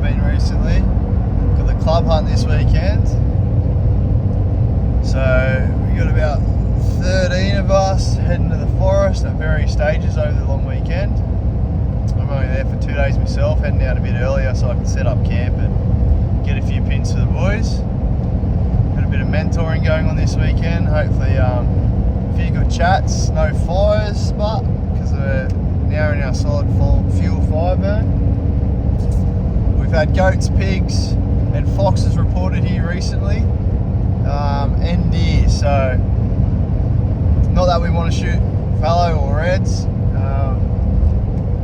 been recently. Got the club hunt this weekend. So we got about 13 of us heading to the forest at various stages over the long weekend. I'm only there for 2 days myself, heading out a bit earlier so I can set up camp and get a few pins for the boys. Got a bit of mentoring going on this weekend. Hopefully a few good chats, no fires, but because we're now in our solid fuel fire burn. We've had goats, pigs and foxes reported here recently, and deer. So not that we want to shoot fallow or reds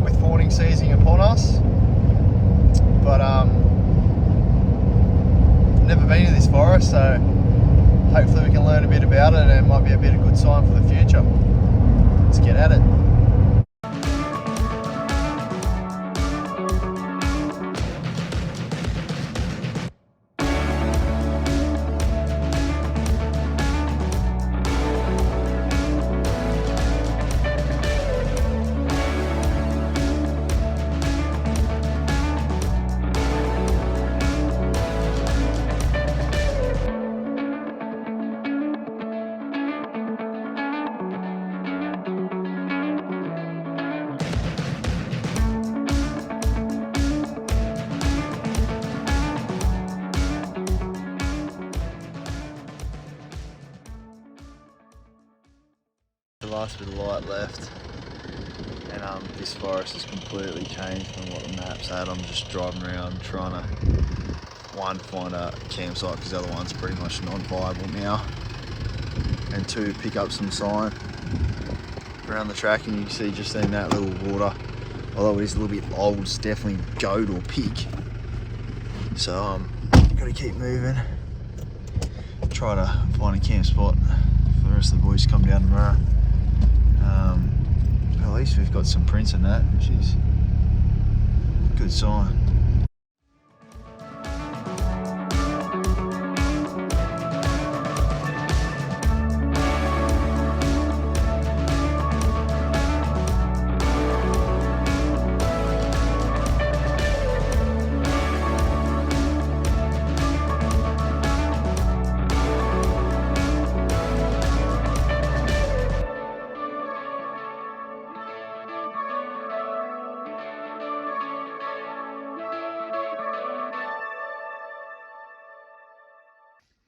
with fawning season upon us, but never been to this forest, so hopefully we can learn a bit about it and it might be a bit of good sign for the future. Let's get at it. The last bit of light left, and this forest has completely changed from what the maps had. I'm just driving around trying to, one, find a campsite because the other one's pretty much non-viable now, and two, pick up some sign around the track. And you can see just in that little water, although it is a little bit old, it's definitely goat or pig. So got to keep moving, try to find a camp spot for the rest of the boys to come down tomorrow. At least we've got some prints in that, which is a good sign.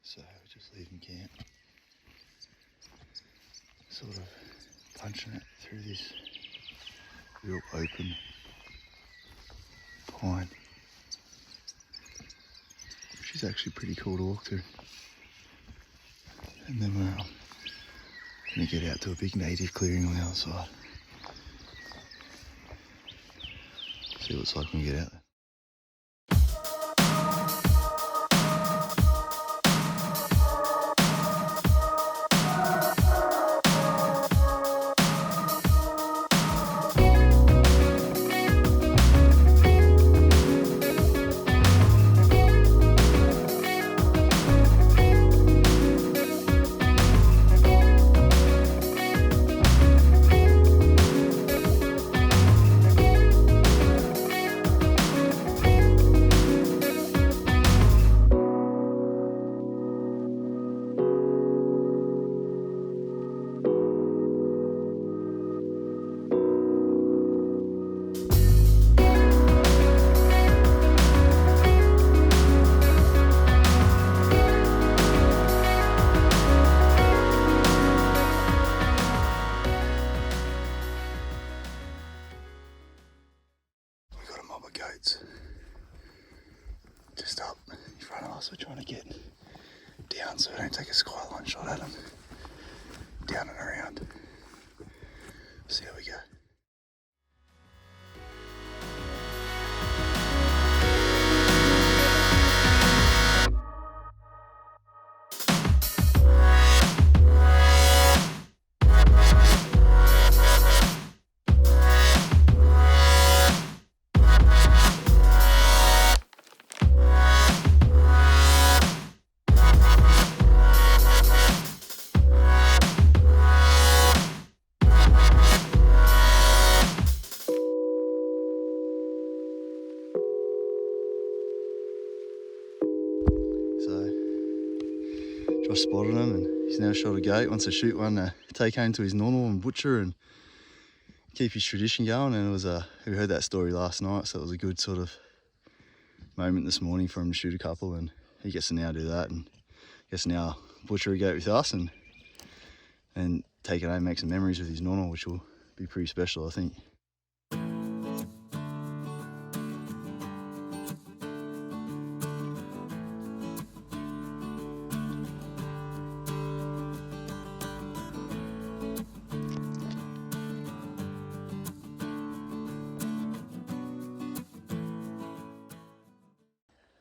So we're just leaving camp, sort of punching it through this real open pine, which is actually pretty cool to walk through. And then we're going to get out to a big native clearing on the other side. See what it's like when we get out there. Just up in front of us, we're trying to get down so we don't take a skyline shot at them. Down and around. See how we go. I spotted him, and he's now shot a goat. Wants to shoot one to take home to his normal and butcher and keep his tradition going. And it was we heard that story last night, so it was a good sort of moment this morning for him to shoot a couple, and he gets to now do that, and gets to now butcher a goat with us and take it home, make some memories with his normal, which will be pretty special, I think.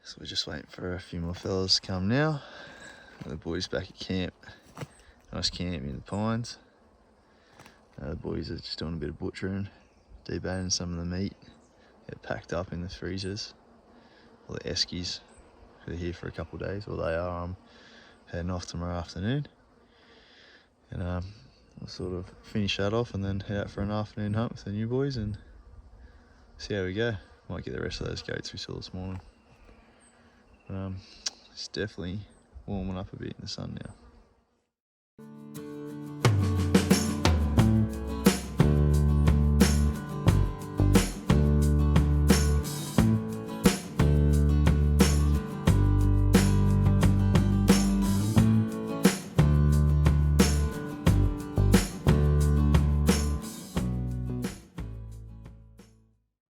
So we're just waiting for a few more fellas to come now. The boys back at camp. Nice camp in the pines. The boys are just doing a bit of butchering, debating some of the meat. Get packed up in the freezers. All the eskies who are here for a couple of days, well they are. I'm heading off tomorrow afternoon. And we'll sort of finish that off and then head out for an afternoon hunt with the new boys and see how we go. Might get the rest of those goats we saw this morning. It's definitely warming up a bit in the sun now.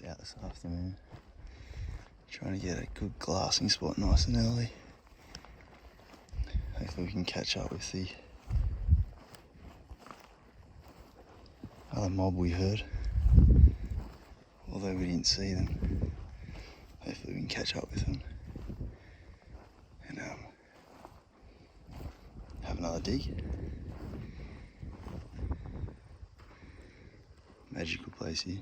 Out this afternoon, trying to get a good glassing spot nice and early. Hopefully we can catch up with the other mob we heard, although we didn't see them. Hopefully we can catch up with them and have another dig. Magical place here.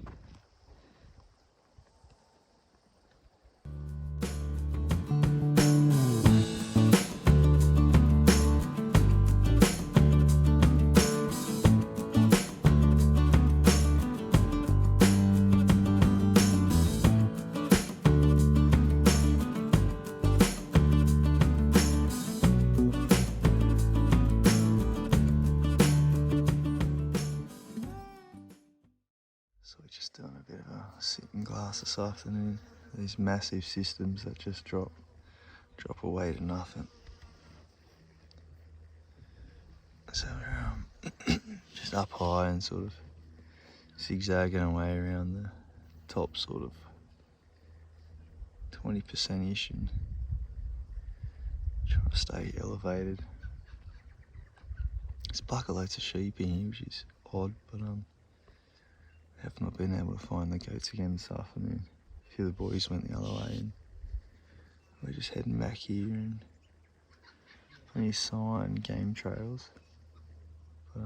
So we're just doing a bit of a sitting glass this afternoon. These massive systems that just drop away to nothing. So we're just up high and sort of zigzagging away around the top sort of 20%-ish and trying to stay elevated. There's bucket loads of sheep in here, which is odd, but have not been able to find the goats again this afternoon. A few of the boys went the other way and we're just heading back here, and plenty of sign game trails, but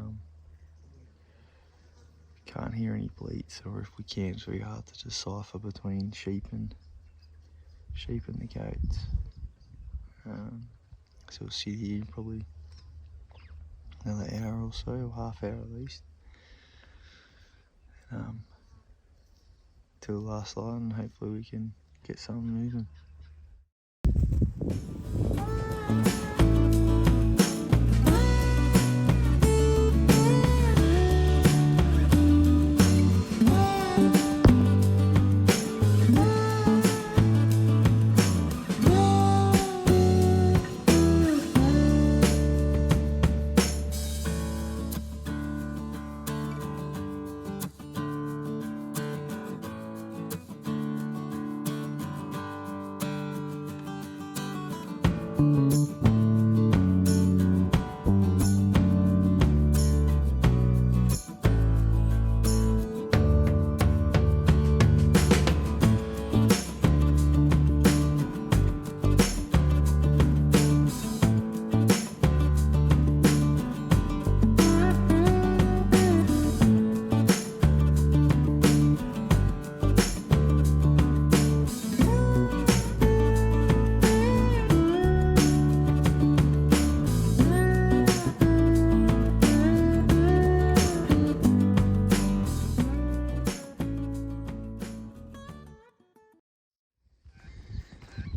can't hear any bleats, or if we can it's very hard to decipher between sheep and the goats. So we'll sit here probably another hour or so, or half hour at least. Till the last light, and hopefully we can get something moving.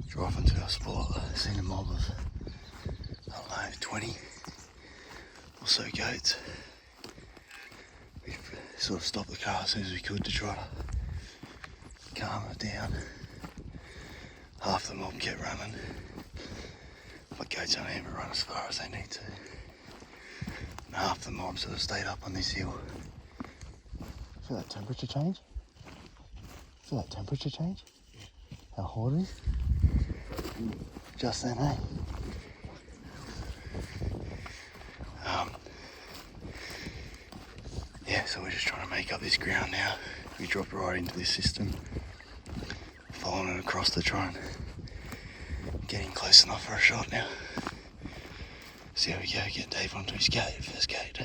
Driving to our spot, seen a mob of, I don't know, 20 or so goats. We sort of stopped the car as soon as we could to try to calm it down. Half the mob kept running. My goats don't even run as far as they need to. And half the mob sort of stayed up on this hill. Feel that temperature change? Feel that temperature change? How hot it is? Just then, eh? Yeah, so we're just trying to make up this ground now. We dropped right into this system, following it across to try and getting close enough for a shot now. See how we go, get Dave onto his gate, first gate.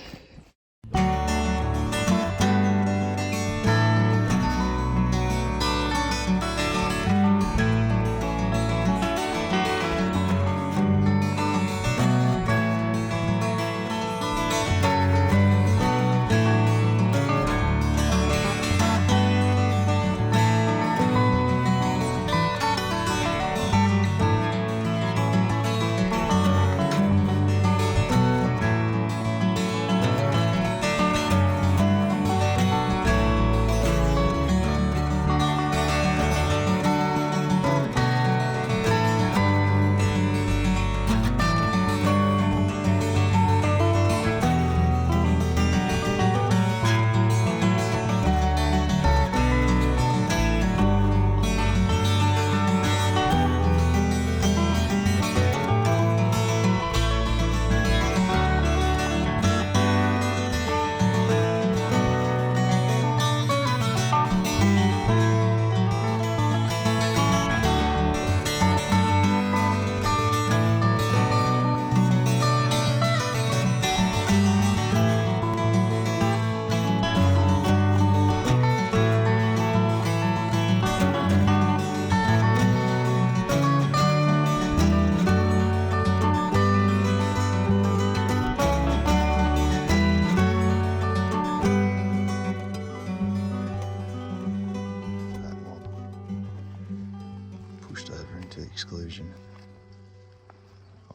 Pushed over into exclusion.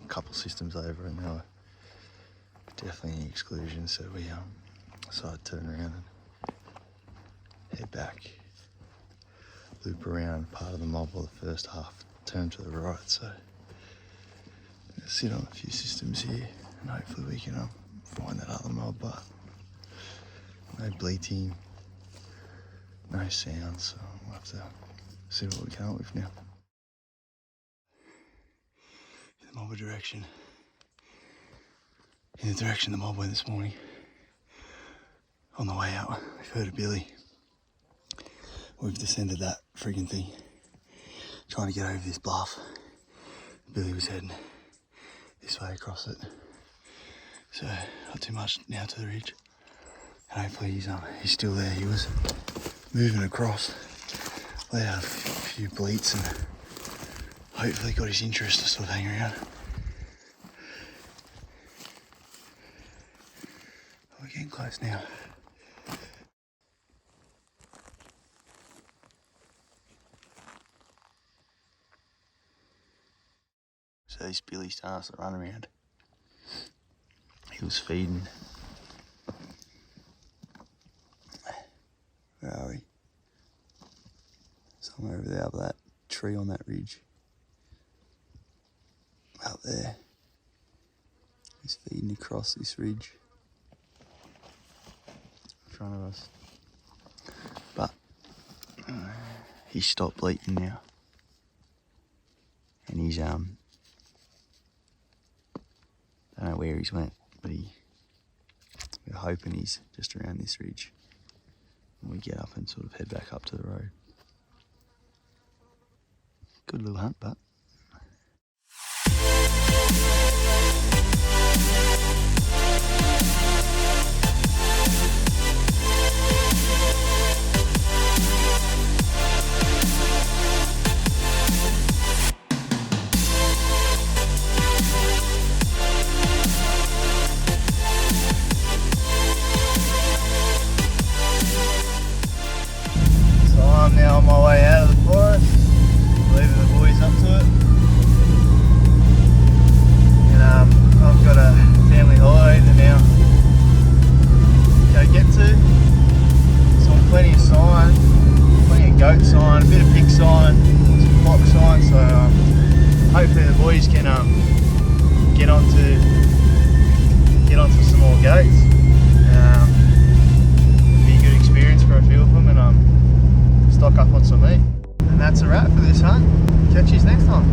A couple systems over and they were definitely in exclusion, so we decided to turn around and head back. Loop around part of the mob, or the first half, turn to the right, so I'm gonna sit on a few systems here and hopefully we can find that other mob, but no bleating, no sound, so we'll have to see what we come up with now. In the mob direction. In the direction the mob went this morning. On the way out, we've heard a billy. We've descended that friggin' thing, trying to get over this bluff. Billy was heading this way across it. So not too much now to the ridge. And hopefully he's still there. He was moving across, let out a few bleats and hopefully got his interest to sort of hang around. We're getting close now. So this Billy starts to run around. He was feeding. Where are we? Somewhere over there, up that tree on that ridge. Out there. He's feeding across this ridge in front of us. But he's stopped bleating now. And he's I don't know where he's went, but we're hoping he's just around this ridge. And we get up and sort of head back up to the road. Good little hunt, but I'm now on my way out of the forest, leaving the boys up to it. And I've got a family holiday to now go get to. So I'm plenty of sign, plenty of goat sign, a bit of pig sign, some flock sign. So hopefully the boys can get onto some more goats. It'll be a good experience for a few of them, and stock up on some meat. And that's a wrap for this hunt. Catch you next time.